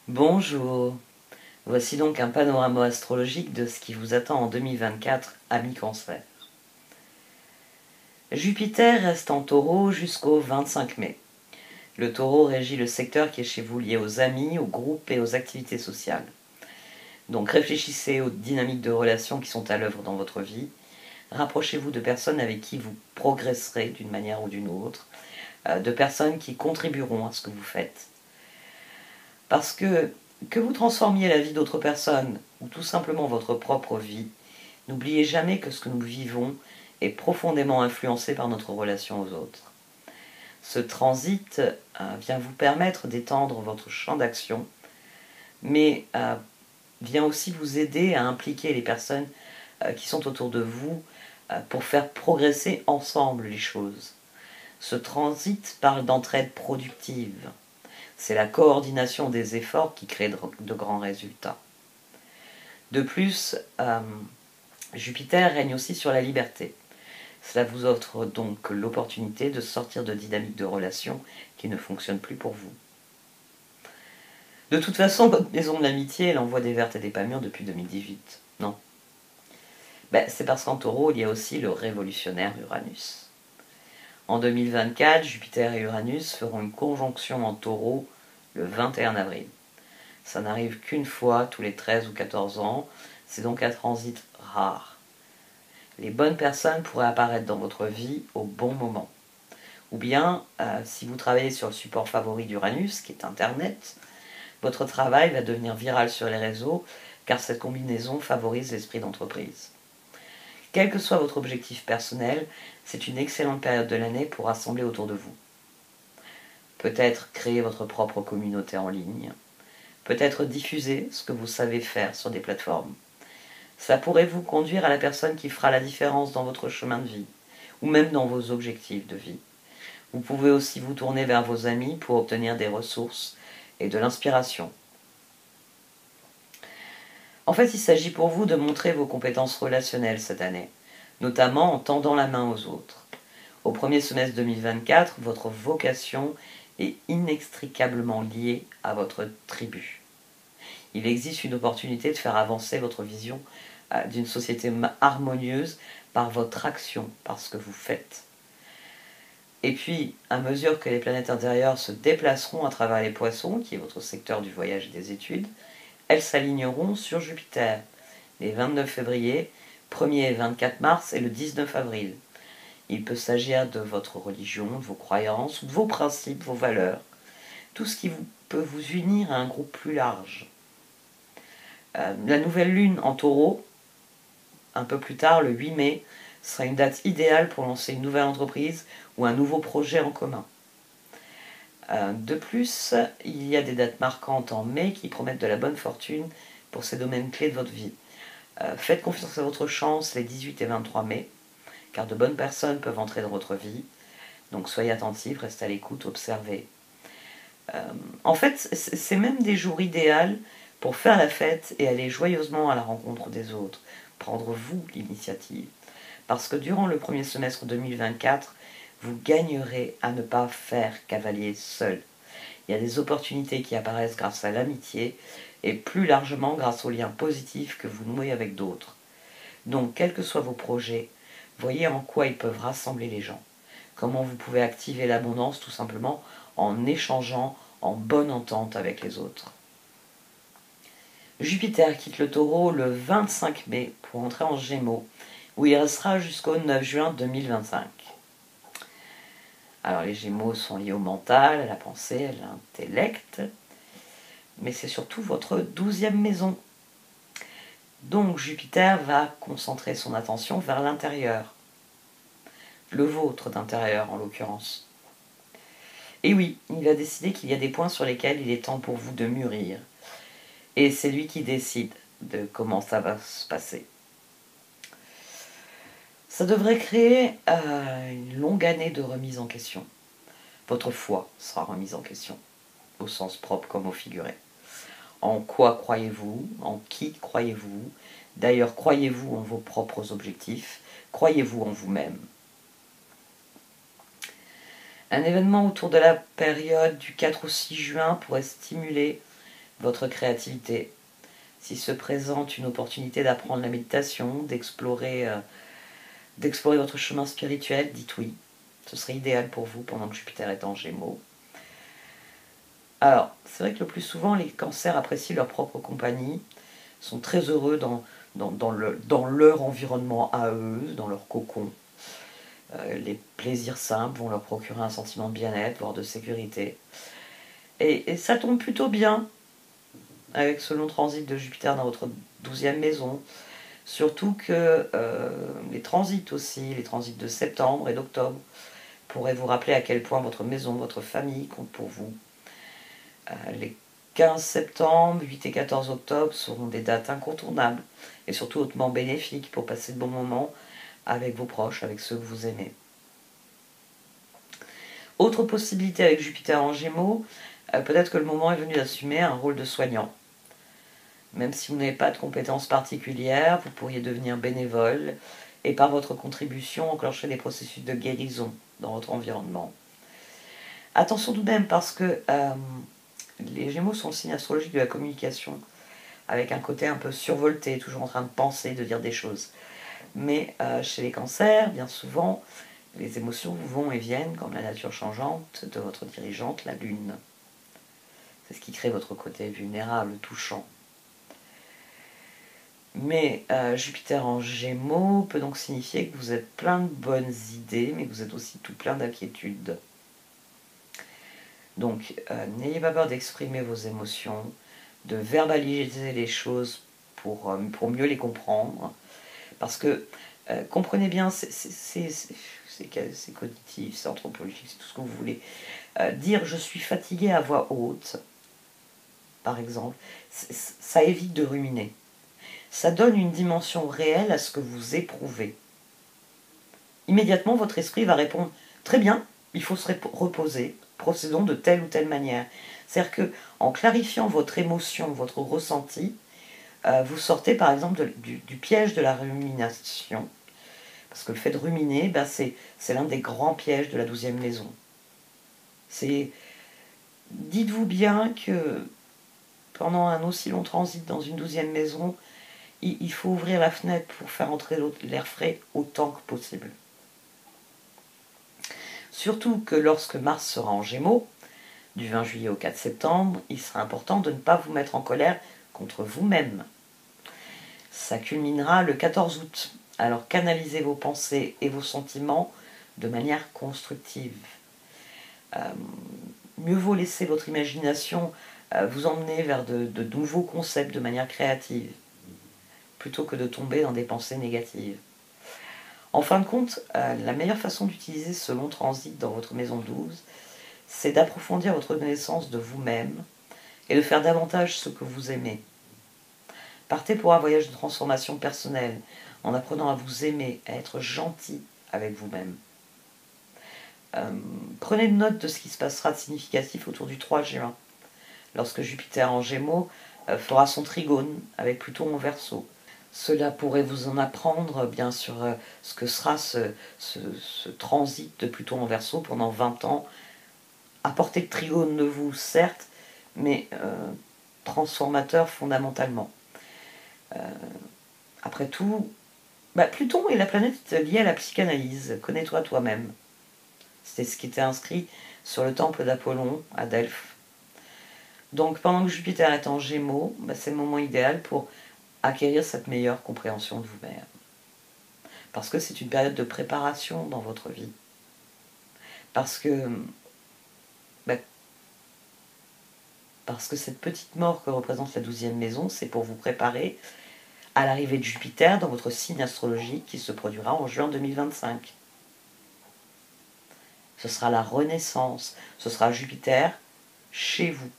Bonjour, voici donc un panorama astrologique de ce qui vous attend en 2024, amis Cancer. Jupiter reste en Taureau jusqu'au 25 mai. Le Taureau régit le secteur qui est chez vous lié aux amis, aux groupes et aux activités sociales. Donc réfléchissez aux dynamiques de relations qui sont à l'œuvre dans votre vie. Rapprochez-vous de personnes avec qui vous progresserez d'une manière ou d'une autre, de personnes qui contribueront à ce que vous faites. Parce que vous transformiez la vie d'autres personnes ou tout simplement votre propre vie, n'oubliez jamais que ce que nous vivons est profondément influencé par notre relation aux autres. Ce transit vient vous permettre d'étendre votre champ d'action, mais vient aussi vous aider à impliquer les personnes qui sont autour de vous pour faire progresser ensemble les choses. Ce transit parle d'entraide productive. C'est la coordination des efforts qui crée de grands résultats. De plus, Jupiter règne aussi sur la liberté. Cela vous offre donc l'opportunité de sortir de dynamiques de relations qui ne fonctionnent plus pour vous. De toute façon, votre maison de l'amitié, elle envoie des vertes et des pas mûres depuis 2018. Non. C'est parce qu'en Taureau, il y a aussi le révolutionnaire Uranus. En 2024, Jupiter et Uranus feront une conjonction en Taureau le 21 avril. Ça n'arrive qu'une fois tous les 13 ou 14 ans, c'est donc un transit rare. Les bonnes personnes pourraient apparaître dans votre vie au bon moment. Ou bien, si vous travaillez sur le support favori d'Uranus, qui est Internet, votre travail va devenir viral sur les réseaux, car cette combinaison favorise l'esprit d'entreprise. Quel que soit votre objectif personnel, c'est une excellente période de l'année pour rassembler autour de vous. Peut-être créer votre propre communauté en ligne, peut-être diffuser ce que vous savez faire sur des plateformes. Ça pourrait vous conduire à la personne qui fera la différence dans votre chemin de vie, ou même dans vos objectifs de vie. Vous pouvez aussi vous tourner vers vos amis pour obtenir des ressources et de l'inspiration. En fait, il s'agit pour vous de montrer vos compétences relationnelles cette année, notamment en tendant la main aux autres. Au premier semestre 2024, votre vocation est inextricablement liée à votre tribu. Il existe une opportunité de faire avancer votre vision d'une société harmonieuse par votre action, par ce que vous faites. Et puis, à mesure que les planètes intérieures se déplaceront à travers les poissons, qui est votre secteur du voyage et des études, elles s'aligneront sur Jupiter, les 29 février, 1er et 24 mars et le 19 avril. Il peut s'agir de votre religion, de vos croyances, de vos principes, vos valeurs, tout ce qui peut vous unir à un groupe plus large. La nouvelle lune en Taureau, un peu plus tard, le 8 mai, sera une date idéale pour lancer une nouvelle entreprise ou un nouveau projet en commun. De plus, il y a des dates marquantes en mai qui promettent de la bonne fortune pour ces domaines clés de votre vie. Faites confiance à votre chance les 18 et 23 mai, car de bonnes personnes peuvent entrer dans votre vie. Donc soyez attentifs, restez à l'écoute, observez. En fait, c'est même des jours idéaux pour faire la fête et aller joyeusement à la rencontre des autres. Prendre vous l'initiative. Parce que durant le premier semestre 2024, vous gagnerez à ne pas faire cavalier seul. Il y a des opportunités qui apparaissent grâce à l'amitié et plus largement grâce aux liens positifs que vous nouez avec d'autres. Donc, quels que soient vos projets, voyez en quoi ils peuvent rassembler les gens. Comment vous pouvez activer l'abondance tout simplement en échangeant en bonne entente avec les autres. Jupiter quitte le Taureau le 25 mai pour entrer en Gémeaux, où il restera jusqu'au 9 juin 2025. Alors les Gémeaux sont liés au mental, à la pensée, à l'intellect, mais c'est surtout votre 12e maison. Donc Jupiter va concentrer son attention vers l'intérieur, le vôtre d'intérieur en l'occurrence. Et oui, il a décidé qu'il y a des points sur lesquels il est temps pour vous de mûrir. Et c'est lui qui décide de comment ça va se passer. Ça devrait créer une longue année de remise en question. Votre foi sera remise en question, au sens propre comme au figuré. En quoi croyez-vous? En qui croyez-vous? D'ailleurs, croyez-vous en vos propres objectifs? Croyez-vous en vous-même? Un événement autour de la période du 4 au 6 juin pourrait stimuler votre créativité. Si se présente une opportunité d'apprendre la méditation, d'explorer votre chemin spirituel, dites oui. Ce serait idéal pour vous pendant que Jupiter est en Gémeaux. Alors, c'est vrai que le plus souvent, les cancers apprécient leur propre compagnie, sont très heureux dans leur environnement à eux, dans leur cocon. Les plaisirs simples vont leur procurer un sentiment de bien-être, voire de sécurité. Et ça tombe plutôt bien avec ce long transit de Jupiter dans votre 12e maison. Surtout que les transits aussi, les transits de septembre et d'octobre, pourraient vous rappeler à quel point votre maison, votre famille compte pour vous. Les 15 septembre, 8 et 14 octobre seront des dates incontournables et surtout hautement bénéfiques pour passer de bons moments avec vos proches, avec ceux que vous aimez. Autre possibilité avec Jupiter en Gémeaux, peut-être que le moment est venu d'assumer un rôle de soignant. Même si vous n'avez pas de compétences particulières, vous pourriez devenir bénévole et par votre contribution enclencher des processus de guérison dans votre environnement. Attention tout de même parce que les Gémeaux sont le signe astrologique de la communication, avec un côté un peu survolté, toujours en train de penser, de dire des choses. Mais chez les cancers, bien souvent, les émotions vont et viennent comme la nature changeante de votre dirigeante, la Lune. C'est ce qui crée votre côté vulnérable, touchant. Mais Jupiter en Gémeaux peut donc signifier que vous êtes plein de bonnes idées, mais que vous êtes aussi tout plein d'inquiétudes. Donc, n'ayez pas peur d'exprimer vos émotions, de verbaliser les choses pour mieux les comprendre. Parce que, comprenez bien, c'est cognitif, c'est anthropologique, c'est tout ce que vous voulez. Dire « je suis fatigué » à voix haute, par exemple, ça évite de ruminer. Ça donne une dimension réelle à ce que vous éprouvez. Immédiatement, votre esprit va répondre « très bien, il faut se reposer, procédons de telle ou telle manière ». C'est-à-dire qu'en clarifiant votre émotion, votre ressenti, vous sortez par exemple du piège de la rumination. Parce que le fait de ruminer, c'est l'un des grands pièges de la 12e maison. Dites-vous bien que pendant un aussi long transit dans une 12e maison, il faut ouvrir la fenêtre pour faire entrer l'air frais autant que possible. Surtout que lorsque Mars sera en Gémeaux, du 20 juillet au 4 septembre, il sera important de ne pas vous mettre en colère contre vous-même. Ça culminera le 14 août. Alors canalisez vos pensées et vos sentiments de manière constructive. Mieux vaut laisser votre imagination vous emmener vers de nouveaux concepts de manière créative, plutôt que de tomber dans des pensées négatives. En fin de compte, la meilleure façon d'utiliser ce long transit dans votre maison 12, c'est d'approfondir votre connaissance de vous-même et de faire davantage ce que vous aimez. Partez pour un voyage de transformation personnelle en apprenant à vous aimer, à être gentil avec vous-même. Prenez note de ce qui se passera de significatif autour du 3 juin, lorsque Jupiter en Gémeaux fera son trigone avec Pluton en Verseau. Cela pourrait vous en apprendre bien sur ce que sera ce transit de Pluton en Verseau pendant 20 ans, à portée de trigone de vous, certes, mais transformateur fondamentalement. Après tout, Pluton est la planète liée à la psychanalyse. Connais-toi toi-même. C'était ce qui était inscrit sur le temple d'Apollon à Delphes. Donc pendant que Jupiter est en Gémeaux, c'est le moment idéal pour acquérir cette meilleure compréhension de vous-même. Parce que c'est une période de préparation dans votre vie. Parce que cette petite mort que représente la 12e maison, c'est pour vous préparer à l'arrivée de Jupiter dans votre signe astrologique qui se produira en juin 2025. Ce sera la renaissance, ce sera Jupiter chez vous.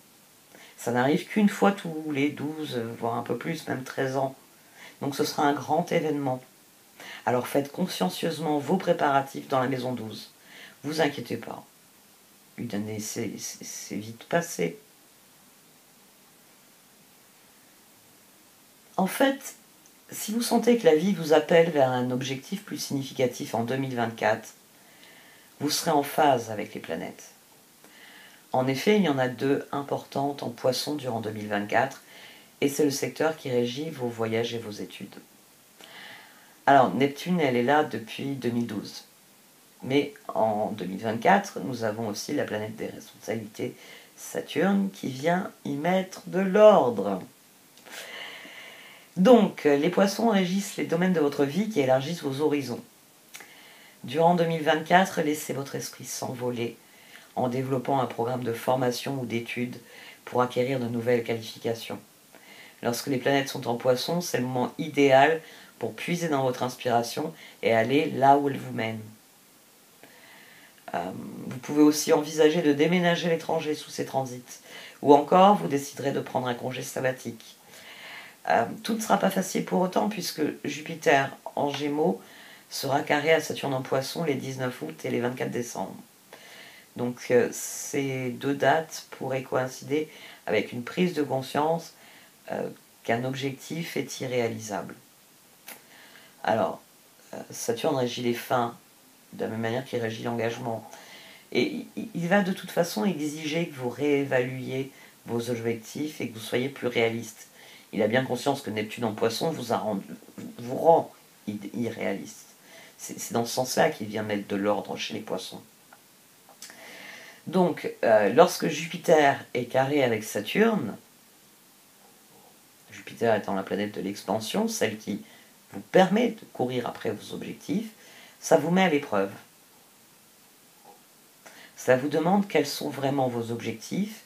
Ça n'arrive qu'une fois tous les 12, voire un peu plus, même 13 ans. Donc ce sera un grand événement. Alors faites consciencieusement vos préparatifs dans la maison 12. Vous inquiétez pas. Une année, c'est vite passé. En fait, si vous sentez que la vie vous appelle vers un objectif plus significatif en 2024, vous serez en phase avec les planètes. En effet, il y en a deux importantes en Poisson durant 2024, et c'est le secteur qui régit vos voyages et vos études. Alors, Neptune, elle est là depuis 2012. Mais en 2024, nous avons aussi la planète des responsabilités, Saturne, qui vient y mettre de l'ordre. Donc, les poissons régissent les domaines de votre vie qui élargissent vos horizons. Durant 2024, laissez votre esprit s'envoler en développant un programme de formation ou d'études pour acquérir de nouvelles qualifications. Lorsque les planètes sont en poisson, c'est le moment idéal pour puiser dans votre inspiration et aller là où elle vous mène. Vous pouvez aussi envisager de déménager à l'étranger sous ces transits, ou encore vous déciderez de prendre un congé sabbatique. Tout ne sera pas facile pour autant puisque Jupiter en Gémeaux sera carré à Saturne en Poisson les 19 août et les 24 décembre. Donc ces deux dates pourraient coïncider avec une prise de conscience qu'un objectif est irréalisable. Alors, Saturne régit les fins de la même manière qu'il régit l'engagement. Et il va de toute façon exiger que vous réévaluiez vos objectifs et que vous soyez plus réaliste. Il a bien conscience que Neptune en Poisson vous rend irréaliste. C'est dans ce sens-là qu'il vient mettre de l'ordre chez les poissons. Donc, lorsque Jupiter est carré avec Saturne, Jupiter étant la planète de l'expansion, celle qui vous permet de courir après vos objectifs, ça vous met à l'épreuve. Ça vous demande quels sont vraiment vos objectifs,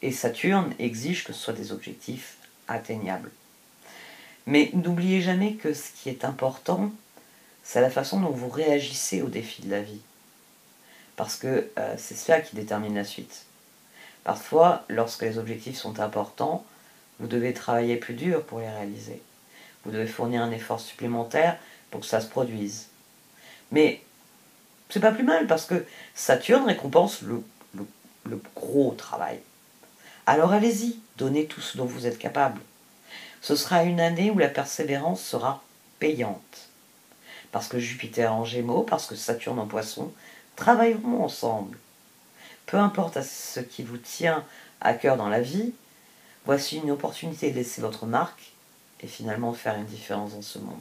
et Saturne exige que ce soit des objectifs atteignables. Mais n'oubliez jamais que ce qui est important, c'est la façon dont vous réagissez aux défis de la vie. Parce que c'est cela qui détermine la suite. Parfois, lorsque les objectifs sont importants, vous devez travailler plus dur pour les réaliser. Vous devez fournir un effort supplémentaire pour que ça se produise. Mais c'est pas plus mal parce que Saturne récompense le gros travail. Alors allez-y, donnez tout ce dont vous êtes capable. Ce sera une année où la persévérance sera payante. Parce que Jupiter en Gémeaux, parce que Saturne en Poisson travailleront ensemble. Peu importe ce qui vous tient à cœur dans la vie, voici une opportunité de laisser votre marque et finalement de faire une différence dans ce monde.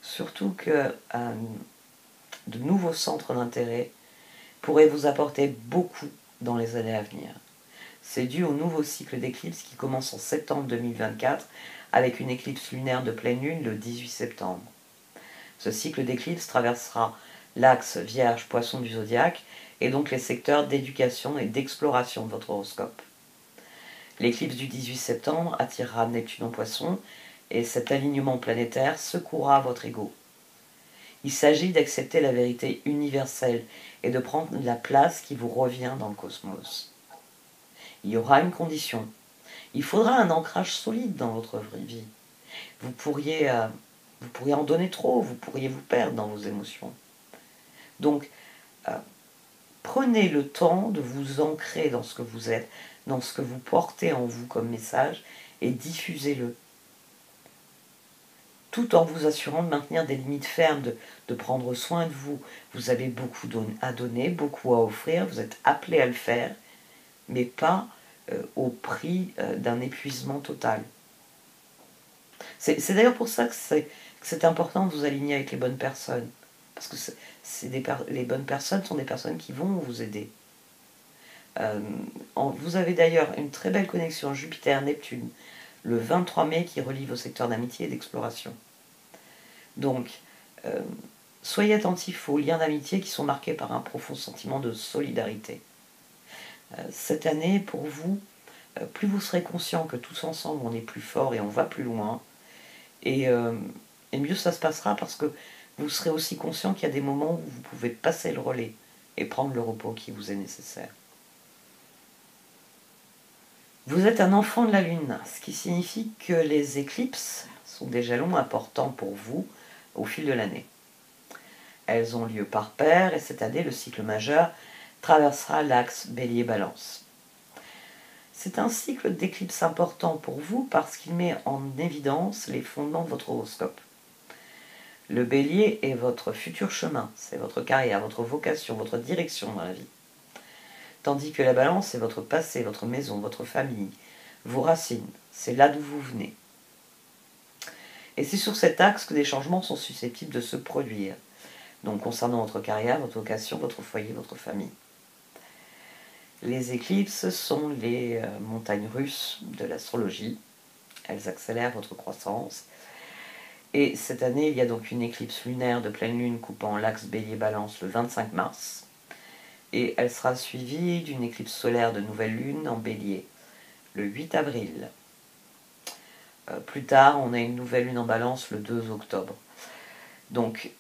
Surtout que de nouveaux centres d'intérêt pourraient vous apporter beaucoup dans les années à venir. C'est dû au nouveau cycle d'éclipse qui commence en septembre 2024 avec une éclipse lunaire de pleine lune le 18 septembre. Ce cycle d'éclipse traversera l'axe Vierge-Poisson du zodiaque et donc les secteurs d'éducation et d'exploration de votre horoscope. L'éclipse du 18 septembre attirera Neptune en Poisson et cet alignement planétaire secouera votre ego. Il s'agit d'accepter la vérité universelle et de prendre la place qui vous revient dans le cosmos. Il y aura une condition. Il faudra un ancrage solide dans votre vie. Vous pourriez en donner trop, vous pourriez vous perdre dans vos émotions. Donc, prenez le temps de vous ancrer dans ce que vous êtes, dans ce que vous portez en vous comme message, et diffusez-le. Tout en vous assurant de maintenir des limites fermes, de prendre soin de vous. Vous avez beaucoup à donner, beaucoup à offrir, vous êtes appelé à le faire, mais pas au prix d'un épuisement total. C'est d'ailleurs pour ça que c'est important de vous aligner avec les bonnes personnes. Parce que les bonnes personnes sont des personnes qui vont vous aider. Vous avez d'ailleurs une très belle connexion Jupiter-Neptune le 23 mai qui relie vos secteurs d'amitié et d'exploration. Donc, soyez attentifs aux liens d'amitié qui sont marqués par un profond sentiment de solidarité. Cette année, pour vous, plus vous serez conscient que tous ensemble on est plus fort et on va plus loin, et mieux ça se passera parce que vous serez aussi conscient qu'il y a des moments où vous pouvez passer le relais et prendre le repos qui vous est nécessaire. Vous êtes un enfant de la Lune, ce qui signifie que les éclipses sont des jalons importants pour vous au fil de l'année. Elles ont lieu par paire et cette année, le cycle majeur traversera l'axe Bélier-Balance. C'est un cycle d'éclipse important pour vous parce qu'il met en évidence les fondements de votre horoscope. Le bélier est votre futur chemin, c'est votre carrière, votre vocation, votre direction dans la vie. Tandis que la balance est votre passé, votre maison, votre famille, vos racines, c'est là d'où vous venez. Et c'est sur cet axe que des changements sont susceptibles de se produire. Donc concernant votre carrière, votre vocation, votre foyer, votre famille. Les éclipses sont les montagnes russes de l'astrologie. Elles accélèrent votre croissance. Et cette année, il y a donc une éclipse lunaire de pleine lune coupant l'axe Bélier-Balance le 25 mars. Et elle sera suivie d'une éclipse solaire de nouvelle lune en Bélier le 8 avril. Plus tard, on a une nouvelle lune en Balance le 2 octobre. Donc,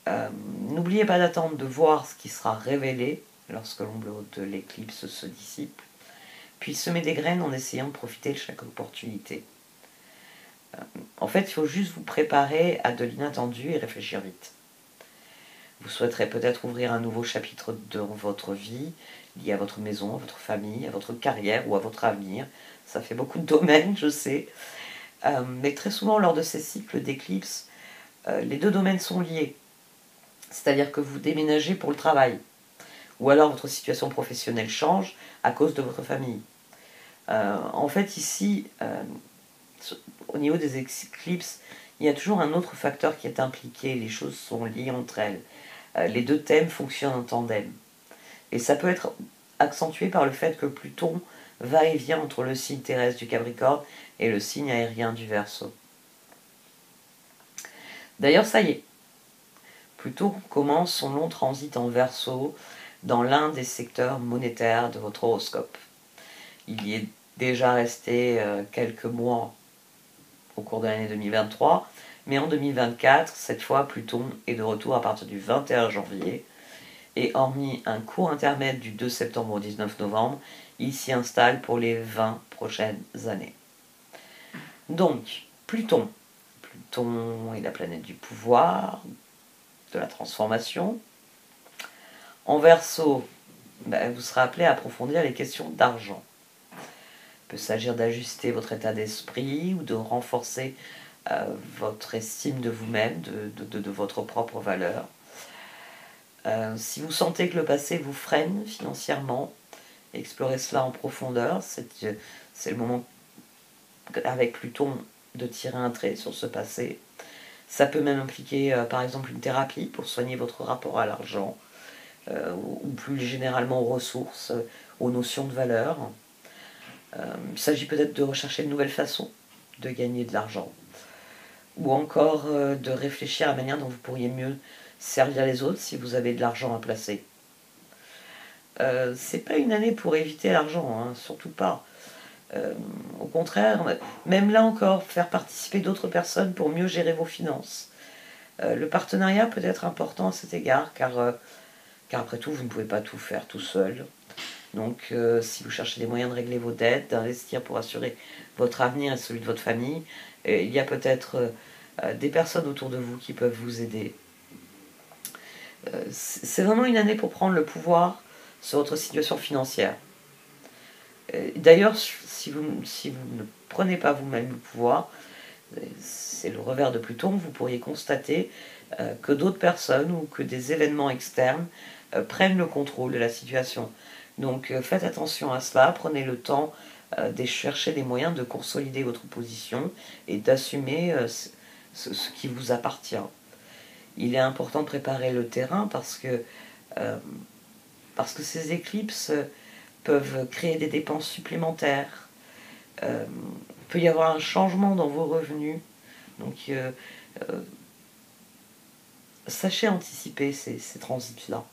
n'oubliez pas d'attendre de voir ce qui sera révélé lorsque l'ombre de l'éclipse se dissipe, puis semer des graines en essayant de profiter de chaque opportunité. En fait, il faut juste vous préparer à de l'inattendu et réfléchir vite. Vous souhaiterez peut-être ouvrir un nouveau chapitre dans votre vie, lié à votre maison, à votre famille, à votre carrière ou à votre avenir. Ça fait beaucoup de domaines, je sais. Mais très souvent, lors de ces cycles d'éclipses, les deux domaines sont liés. C'est-à-dire que vous déménagez pour le travail. Ou alors votre situation professionnelle change à cause de votre famille. En fait, ici, au niveau des éclipses, il y a toujours un autre facteur qui est impliqué. Les choses sont liées entre elles. Les deux thèmes fonctionnent en tandem. Et ça peut être accentué par le fait que Pluton va et vient entre le signe terrestre du Capricorne et le signe aérien du Verseau. D'ailleurs, ça y est, Pluton commence son long transit en Verseau dans l'un des secteurs monétaires de votre horoscope. Il y est déjà resté quelques mois au cours de l'année 2023, mais en 2024, cette fois, Pluton est de retour à partir du 21 janvier, et hormis un court intermède du 2 septembre au 19 novembre, il s'y installe pour les 20 prochaines années. Donc, Pluton est la planète du pouvoir, de la transformation. En Verseau, vous serez appelé à approfondir les questions d'argent. Il peut s'agir d'ajuster votre état d'esprit ou de renforcer votre estime de vous-même, de votre propre valeur. Si vous sentez que le passé vous freine financièrement, explorez cela en profondeur. C'est le moment, avec Pluton, de tirer un trait sur ce passé. Ça peut même impliquer, par exemple, une thérapie pour soigner votre rapport à l'argent, ou plus généralement aux ressources, aux notions de valeur. Il s'agit peut-être de rechercher de nouvelles façons de gagner de l'argent, ou encore de réfléchir à la manière dont vous pourriez mieux servir les autres si vous avez de l'argent à placer. C'est pas une année pour éviter l'argent, hein, surtout pas. Au contraire, même là encore, faire participer d'autres personnes pour mieux gérer vos finances. Le partenariat peut être important à cet égard, car après tout, vous ne pouvez pas tout faire tout seul. Donc, si vous cherchez des moyens de régler vos dettes, d'investir pour assurer votre avenir et celui de votre famille, il y a peut-être des personnes autour de vous qui peuvent vous aider. C'est vraiment une année pour prendre le pouvoir sur votre situation financière. D'ailleurs, si vous ne prenez pas vous-même le pouvoir, c'est le revers de Pluton, vous pourriez constater que d'autres personnes ou que des événements externes prennent le contrôle de la situation. Donc faites attention à cela, prenez le temps de chercher des moyens de consolider votre position et d'assumer ce qui vous appartient. Il est important de préparer le terrain parce que ces éclipses peuvent créer des dépenses supplémentaires. Il peut y avoir un changement dans vos revenus. Donc, sachez anticiper ces transits-là.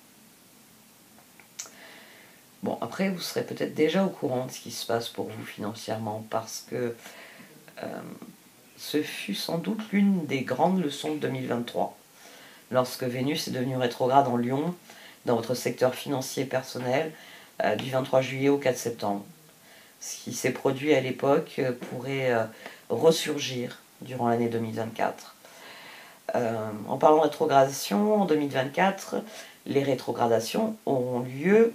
Bon, après, vous serez peut-être déjà au courant de ce qui se passe pour vous financièrement, parce que ce fut sans doute l'une des grandes leçons de 2023, lorsque Vénus est devenue rétrograde en Lion, dans votre secteur financier personnel, du 23 juillet au 4 septembre. Ce qui s'est produit à l'époque pourrait ressurgir durant l'année 2024. En parlant de rétrogradation, en 2024, les rétrogradations auront lieu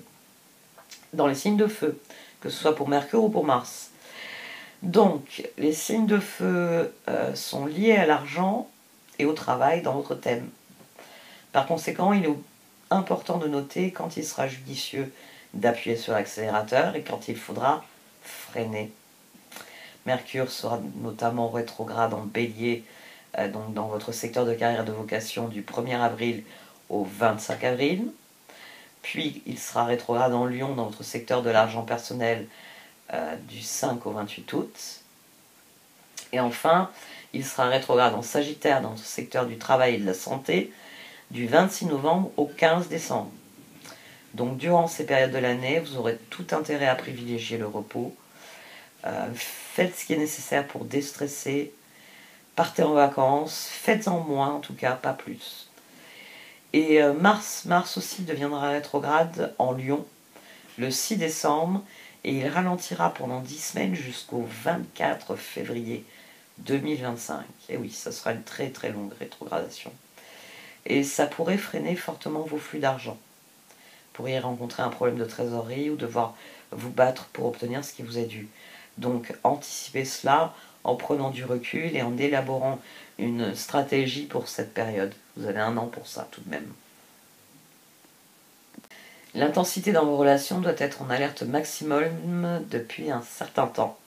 dans les signes de feu, que ce soit pour Mercure ou pour Mars. Donc, les signes de feu sont liés à l'argent et au travail dans votre thème. Par conséquent, il est important de noter quand il sera judicieux d'appuyer sur l'accélérateur et quand il faudra freiner. Mercure sera notamment rétrograde en Bélier, donc dans votre secteur de carrière et de vocation du 1er avril au 25 avril. Puis il sera rétrograde en Lion dans votre secteur de l'argent personnel du 5 au 28 août. Et enfin, il sera rétrograde en Sagittaire dans votre secteur du travail et de la santé du 26 novembre au 15 décembre. Donc durant ces périodes de l'année, vous aurez tout intérêt à privilégier le repos. Faites ce qui est nécessaire pour déstresser, partez en vacances, faites-en moins en tout cas, pas plus. Et Mars aussi deviendra rétrograde en Lion le 6 décembre et il ralentira pendant 10 semaines jusqu'au 24 février 2025. Et oui, ça sera une très très longue rétrogradation. Et ça pourrait freiner fortement vos flux d'argent. Vous pourriez rencontrer un problème de trésorerie ou devoir vous battre pour obtenir ce qui vous est dû. Donc anticipez cela en prenant du recul et en élaborant une stratégie pour cette période. Vous avez 1 an pour ça tout de même. L'intensité dans vos relations doit être en alerte maximum depuis un certain temps.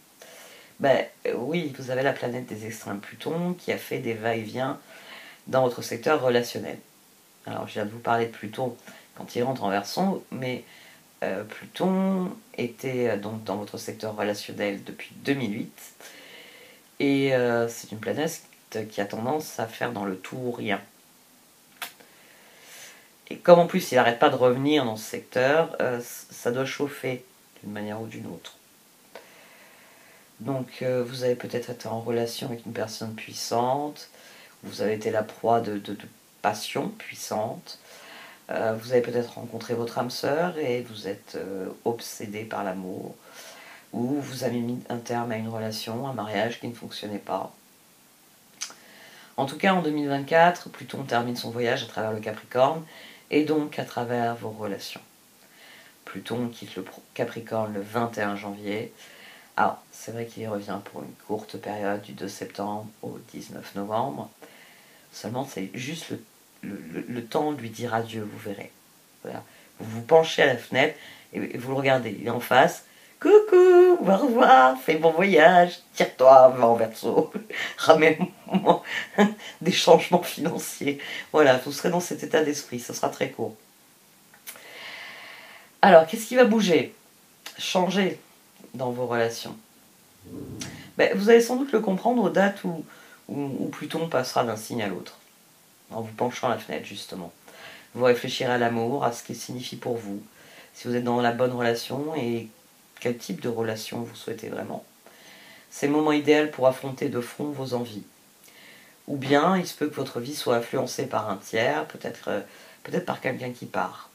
Oui, vous avez la planète des extrêmes Pluton qui a fait des va-et-vient dans votre secteur relationnel. Alors je viens de vous parler de Pluton quand il rentre en Verseau, mais Pluton était donc dans votre secteur relationnel depuis 2008 et c'est une planète qui a tendance à faire dans le tout ou rien. Et comme en plus il n'arrête pas de revenir dans ce secteur, ça doit chauffer d'une manière ou d'une autre. Donc vous avez peut-être été en relation avec une personne puissante, vous avez été la proie de passions puissantes, vous avez peut-être rencontré votre âme sœur et vous êtes obsédé par l'amour, ou vous avez mis un terme à une relation, un mariage qui ne fonctionnait pas. En tout cas, en 2024, Pluton termine son voyage à travers le Capricorne et donc à travers vos relations. Pluton quitte le Capricorne le 21 janvier. Alors, c'est vrai qu'il y revient pour une courte période du 2 septembre au 19 novembre. Seulement, c'est juste le temps de lui dire adieu, vous verrez. Voilà. Vous vous penchez à la fenêtre et vous le regardez. Il est en face. Coucou, au revoir, fais bon voyage, tire-toi, va en Verseau, ramène-moi des changements financiers. Voilà, vous serez dans cet état d'esprit, ça sera très court. Alors, qu'est-ce qui va bouger, changer dans vos relations? Vous allez sans doute le comprendre aux dates où Pluton passera d'un signe à l'autre, en vous penchant à la fenêtre justement. Vous réfléchirez à l'amour, à ce qu'il signifie pour vous, si vous êtes dans la bonne relation et quel type de relation vous souhaitez vraiment. C'est le moment idéal pour affronter de front vos envies. Ou bien, il se peut que votre vie soit influencée par un tiers, peut-être par quelqu'un qui part.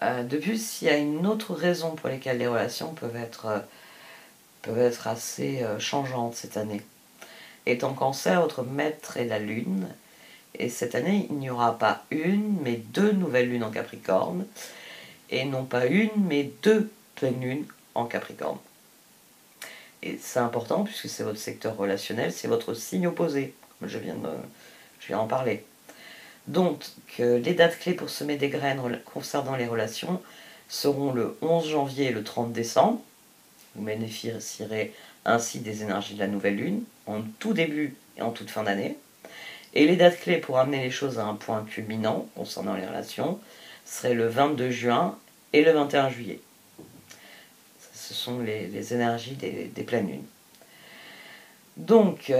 De plus, il y a une autre raison pour laquelle les relations peuvent être assez changeantes cette année. Étant Cancer, votre maître est la Lune, et cette année, il n'y aura pas une, mais 2 nouvelles lunes en Capricorne, et non pas une, mais 2 pleines lunes en Capricorne. Et c'est important puisque c'est votre secteur relationnel, c'est votre signe opposé, comme je viens d'en parler. Donc, les dates clés pour semer des graines concernant les relations seront le 11 janvier et le 30 décembre. Vous bénéficierez ainsi des énergies de la nouvelle lune, en tout début et en toute fin d'année. Et les dates clés pour amener les choses à un point culminant concernant les relations seraient le 22 juin et le 21 juillet. Ce sont les énergies des pleines lunes. Donc,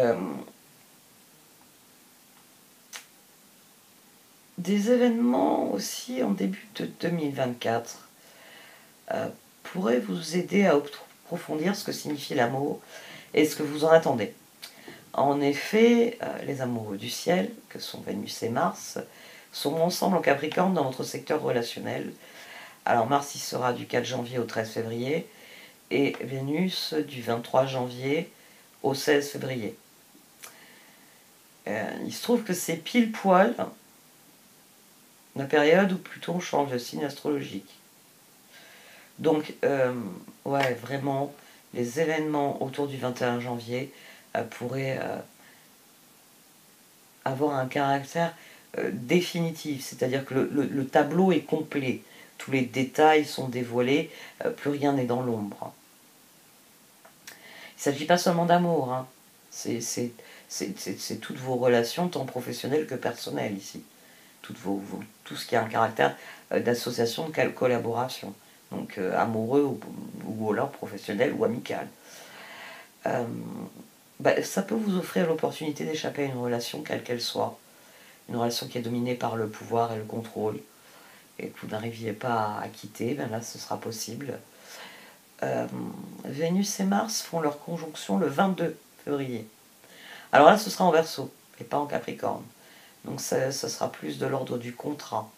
des événements aussi en début de 2024 pourraient vous aider à approfondir ce que signifie l'amour et ce que vous en attendez. En effet, les amoureux du ciel, que sont Vénus et Mars, seront ensemble en Capricorne dans votre secteur relationnel. Alors Mars y sera du 4 janvier au 13 février et Vénus du 23 janvier au 16 février. Il se trouve que c'est pile poil la période où Pluton change de signe astrologique. Donc, ouais, vraiment, les événements autour du 21 janvier pourraient avoir un caractère définitif, c'est-à-dire que le tableau est complet, tous les détails sont dévoilés, plus rien n'est dans l'ombre. Il ne s'agit pas seulement d'amour, hein. C'est toutes vos relations, tant professionnelles que personnelles ici. Tout ce qui a un caractère d'association, de collaboration. Donc amoureux ou alors professionnel ou amical. Ça peut vous offrir l'opportunité d'échapper à une relation quelle qu'elle soit. Une relation qui est dominée par le pouvoir et le contrôle. Et que vous n'arriviez pas à quitter, ben là ce sera possible. Vénus et Mars font leur conjonction le 22 février. Alors là ce sera en Verseau et pas en Capricorne. Donc ça sera plus de l'ordre du contrat.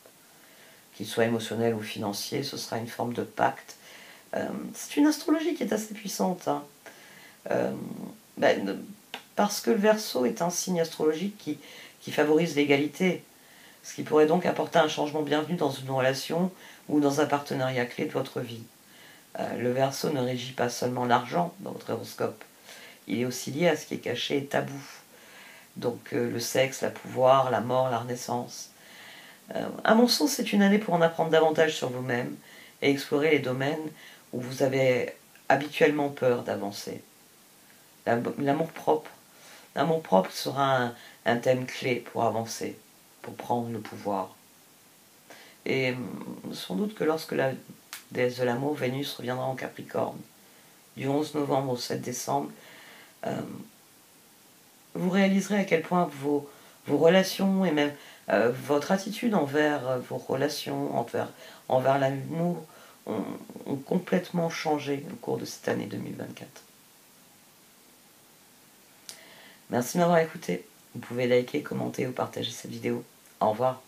Qu'il soit émotionnel ou financier, ce sera une forme de pacte. C'est une astrologie qui est assez puissante. Hein. Parce que le Verseau est un signe astrologique qui favorise l'égalité, ce qui pourrait donc apporter un changement bienvenu dans une relation ou dans un partenariat clé de votre vie. Le Verseau ne régit pas seulement l'argent dans votre horoscope, il est aussi lié à ce qui est caché et tabou. Donc le sexe, le pouvoir, la mort, la renaissance. À mon sens, c'est une année pour en apprendre davantage sur vous-même et explorer les domaines où vous avez habituellement peur d'avancer. L'amour-propre. L'amour-propre sera un thème clé pour avancer, pour prendre le pouvoir. Et sans doute que lorsque la déesse de l'amour, Vénus, reviendra en Capricorne, du 11 novembre au 7 décembre, vous réaliserez à quel point vos relations et même votre attitude envers vos relations, envers l'amour, ont complètement changé au cours de cette année 2024. Merci de m'avoir écouté. Vous pouvez liker, commenter ou partager cette vidéo. Au revoir.